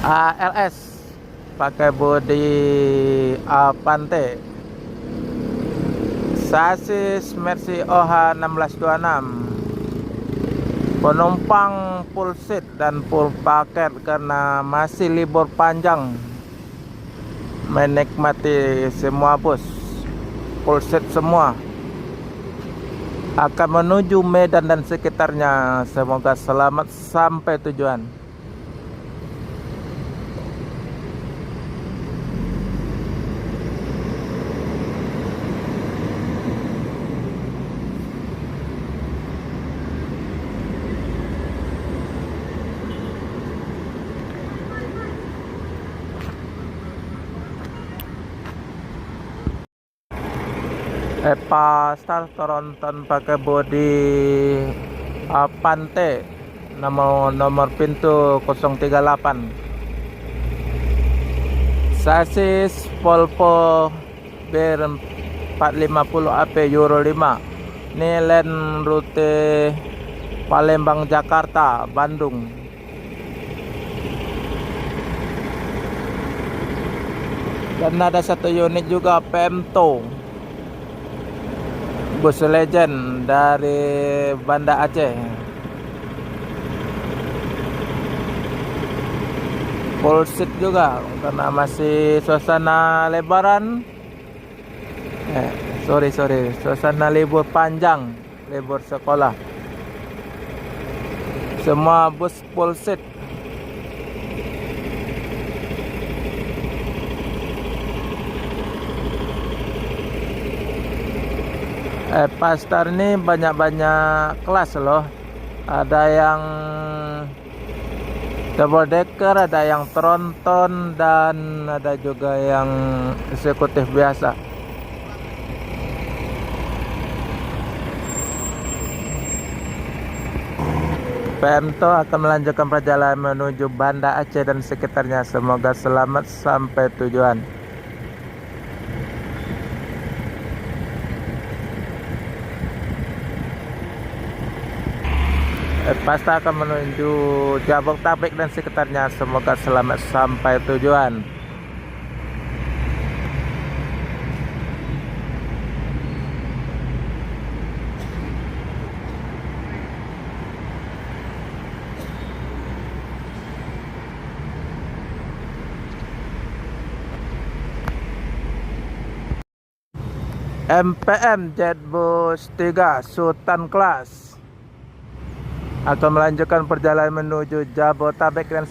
ALS pakai bodi Avante, sasis Mercy OH 1626. Penumpang full seat dan full paket karena masih libur panjang, menikmati semua bus full seat semua akan menuju Medan dan sekitarnya. Semoga selamat sampai tujuan. Pastel Toronton pakai bodi Avante, nomor pintu 038, sasis Volvo BR 450 AP Euro 5. Ini land rute Palembang, Jakarta, Bandung. Dan ada satu unit juga Pemto, bus legend dari Banda Aceh. Full seat juga karena masih suasana lebaran. Suasana libur panjang, libur sekolah. Semua bus full seat. Pastar ini banyak-banyak kelas loh. Ada yang double decker, ada yang tronton, dan ada juga yang eksekutif biasa. Pemto akan melanjutkan perjalanan menuju Banda Aceh dan sekitarnya. Semoga selamat sampai tujuan. Pasta akan menuju Jabodetabek dan sekitarnya. Semoga selamat sampai tujuan. MPM Jetbus 3 Sultan Class akan melanjutkan perjalanan menuju Jabodetabek dan